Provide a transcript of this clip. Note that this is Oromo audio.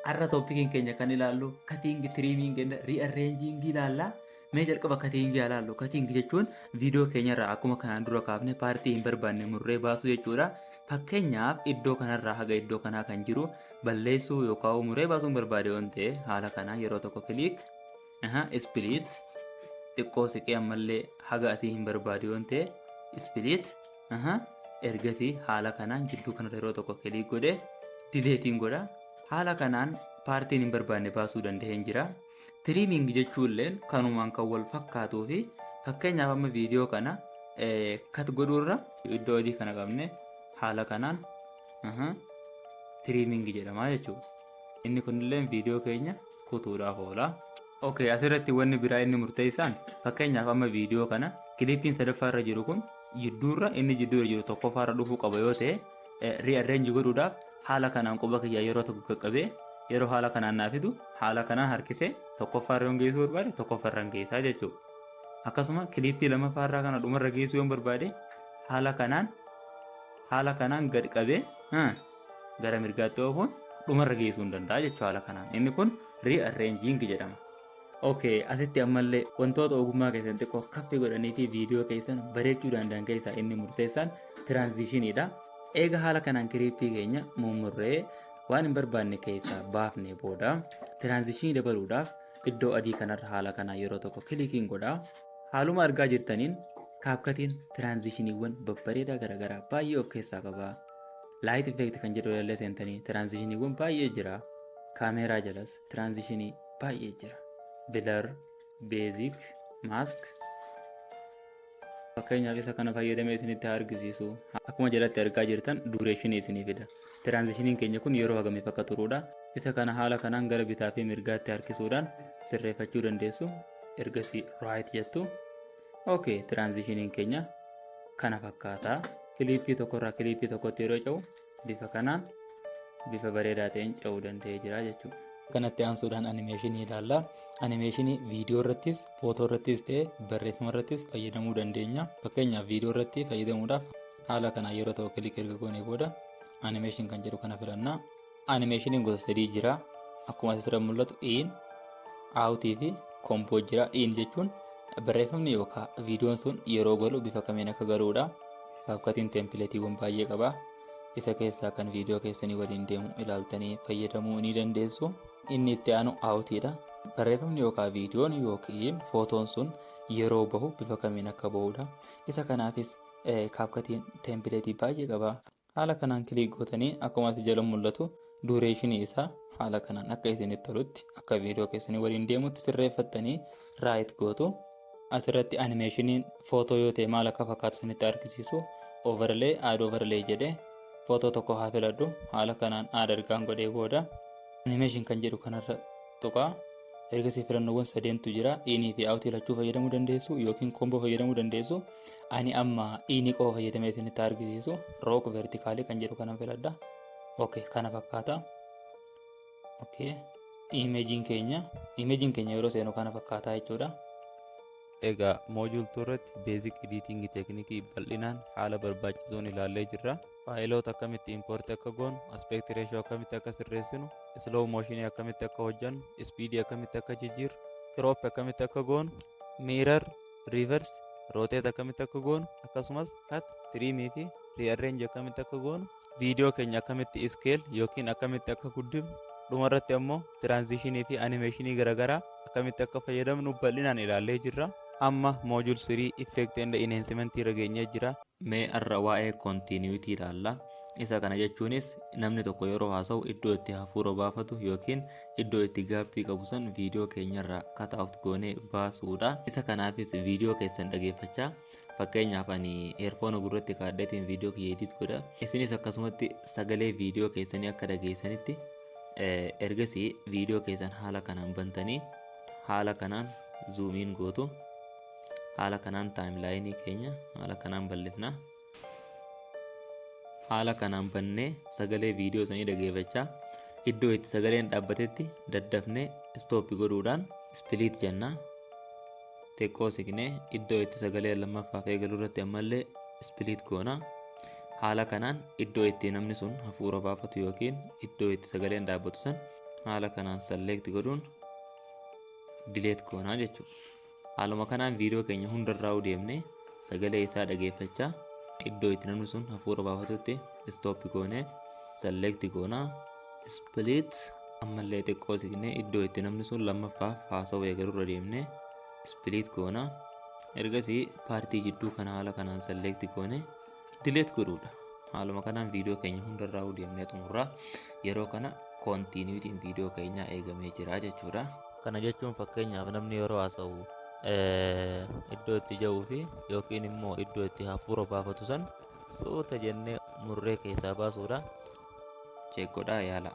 Har'a tooppikiin keenya kan ilaallu katiingi tiriimiingi ri'arreenjiingii ilaalla. Mee jalqaba katiingii ilaallu. Katiingi jechuun viidiyoo keenyarraa akkuma kanaan dura kaafne paartii hin barbaanne murree baasuu jechuudha. Fakkeenyaaf iddoo kanarraa haga iddoo kanaa kan jiru balleessuu yookaan murree baasuu hin barbaade waan ta'e haala kanaan yeroo tokko kiliik ispiliit xiqqoo siqee ammallee haga asii hin barbaade waan ta'e ispiliit ergasii haala kanaan jidduu kanarra yeroo tokko kiliik godhe dileetiin godha. Haala kanaan paartiin hin barbaanne baasuu danda'een jira. Tiriimiingi jechuullee kanumaan kan wal fakkaatuu fi fakkeenyaaf amma viidiyoo kana kat godhuurra iddoo adii kana qabne haala kanaan tiriimiingi jedhama jechuudha. Inni kunillee viidiyoo keenya kutuudhaaf oola. Okay, asirratti wanni biraa inni murteessaan fakkeenyaaf amma viidiyoo kana kiliippiin sadaffaarra jiru kun jidduurra inni jidduurra jiru tokkoffaarra dhufuu qaba yoo ta'e ri'arreenji godhuudhaaf haala kanaan quba kiyyaa yeroo tokko qaqqabee yeroo haala kanaan naaf fidu haala kanaan harkisee tokkoffaarra yoo geessuu barbaade tokkoffaarra geessaa jechuudha. Akkasuma kiliippii lammaffaarraa kana dhumarra geessuu yoo barbaade haala kanaan gad qabee gara mirgaatti oofuun dhumarra geessuu hin danda'a jechuudha haala kanaan. Inni kun ri'arreenjiingi jedhama. Okay, asitti ammallee wantoota ogummaa keessan xiqqoo kaffee godhanii fi viidiyoo keessan bareechuu danda'an keessaa inni murteessaan tiraanzishiniidha. Eega haala kanaan kiliippii keenya mummurree waan hin barbaanne keessaa baafnee booda tiraanzishinii dabaluudhaaf iddoo adii kanarra haala kanaan yeroo tokko kiliikiin godha. Haaluma argaa jirtaniin kaapkatiin tiraanzishiniiwwan babbareedaa garaagaraa baay'ee of keessaa qaba. Laayit effeekti kan jedhu ilaallee seentanii tiraanzishiniiwwan baay'ee jira. Kaameeraa jalas tiraanzishinii baay'ee jira. Bilar, beezik, maask. Fakkeenyaaf isa kana fayyadamee isinitti argisiisu. Akkuma jalatti argaa jirtan duureeshinii isinii fida. Tiraanzishiniin keenya kun yeroo hagamiif akka turuudha. Isa kana haala kanaan gara bitaa fi mirgaatti harkisuudhaan sirreeffachuu dandeessu. Ergasii raayit jettu. Okay, tiraanzishiniin keenya kana fakkaata. Kiliippii tokkorraa kiliippii tokkotti yeroo ce'u bifa kanaan bifa bareedaa ta'een ce'uu danda'ee jira jechuudha. Kanatti aansuudhaan animeeshinii ilaalla. Animeeshinii viidiyoo irrattis, footoo irrattis ta'ee barreeffama irrattis fayyadamuu dandeenya. Fakkeenyaaf viidiyoo irratti fayyadamuudhaaf haala kanaan yeroo ta'u kiliik erga goonee booda animeeshin kan jedhu kana filanna. Animeeshiniin gosa sadii jira. Akkuma asirra mul'atu in, outii fi kompoo jira. In jechuun barreeffamni yookaan viidiyoon sun yeroo galu bifa kamiin akka galuudha. Kaapkatiin teempileetiiwwan baay'ee qaba. Isa keessaa kan viidiyoo keessanii waliin deemu ilaaltanii fayyadamuu ni dandeessu. Inni itti aanu aawutiidha. Barreeffamni yookaan viidiyoon yookiin footoon sun yeroo bahu bifa kamiin akka bahudha. Isa kanaafis kaapkatiin teempileetii baay'ee qaba. Haala kanaan kiliik gootanii akkuma as jala mul'atu duureeshinii isaa haala kanaan akka isinitti tolutti akka viidiyoo keessanii waliin deemutti sirreeffattanii raayit gootu. Asirratti animeeshiniin footoo yoo ta'e maal akka fakkaatu isinitti argisiisu overlay add overlay jedhee footoo tokko haa filadhu. Haala kanaan add argaan godhee booda animeeshin kan jedhu kanarra tuqaa. Ergasii filannoowwan sadeentu jira. Inii fi outii lachuu fayyadamuu dandeessu yookiin komboo fayyadamuu dandeessu. Ani amma inii qofa fayyadamee isinitti argisiisu rook vertikaalii kan jedhu kana filadha. Okay, kana fakkaata. Okay, imeejiin keenya yeroo seenu kana fakkaata jechuudha. Egaa moojultuu irratti beezik ediitingii teeknikii bal'inaan haala barbaachisuun ilaallee jirra. Faayiloota akkamitti impoortii akka goonu, aspeekti reeshoo akkamitti akka sirreessinu, slow mooshinii akkamitti akka hojjannu, ispiidii akkamitti akka jijjiirru, kiroop akkamitti akka goonu, miirar, riivers, rooteet akkamitti akka goonu, akkasumas kat, tiriimii fi ri'arreenji akkamitti akka goonu, viidiyoo keenya akkamitti iskeel yookiin akkamitti akka guddifnu, dhumarratti ammoo tiraanzishinii fi animeeshinii garaagaraa akkamitti akka fayyadamnu bal'inaan ilaallee jirra. Amma moojul 3 effect and enhancement irra geenyee jira. Mee irra waa'ee continuity ilaalla. Isa kana jechuunis namni tokko yeroo haasa'u iddoo itti hafuura baafatu yookiin iddoo itti gaaffii qabu san viidiyoo keenyarraa cut out goonee baasuudha. Isa kanaafis viidiyoo keessan dhageeffachaa fakkeenyaaf ani earphone gurratti kaadhatiin viidiyoo kiyya edit godha. Isinis akkasumatti sagalee viidiyoo keessanii akka dhageessanitti ergasii viidiyoo keessan haala kanaan bantanii haala kanaan zoomiin gootu. Haala kanaan taayimlaayinii keenya haala kanaan bal'ifna. Haala kanaan bannee sagalee viidiyoo sanii dhageeffachaa iddoo itti sagaleen dhaabbatetti daddafnee stooppii godhuudhaan ispiliit jenna. Xiqqoo siqnee iddoo itti sagalee lammaffaaf eegalu irratti ammallee ispiliit goona. Haala kanaan iddoo itti namni sun hafuura baafatu yookiin iddoo itti sagaleen dhaabbatu san haala kanaan select godhuun delete goonaa jechuudha. Haaluma kanaan viidiyoo keenya hundarraa deemnee sagalee isaa dhageeffachaa iddoo itti namni sun hafuura baafatutti stop goonee select goonaa split ammallee xiqqoo siqnee iddoo itti namni sun lammaffaaf haasawuu eegaluurra deemnee split goonaa ergasii paartii jidduu kana haala kanaan select goonee delete godhuudha. Haaluma kanaan viidiyoo keenya hundarraa deemnee xumurraa yeroo kana continuitiin viidiyoo keenyaa eegamee jira jechuudha. Kana jechuun fakkeenyaaf namni yeroo haasa'u iddoo itti ja'uu fi yookiin immoo iddoo itti hafuura baafatu san suuta jennee murree keessaa baasuudha. Check godhaa yaala.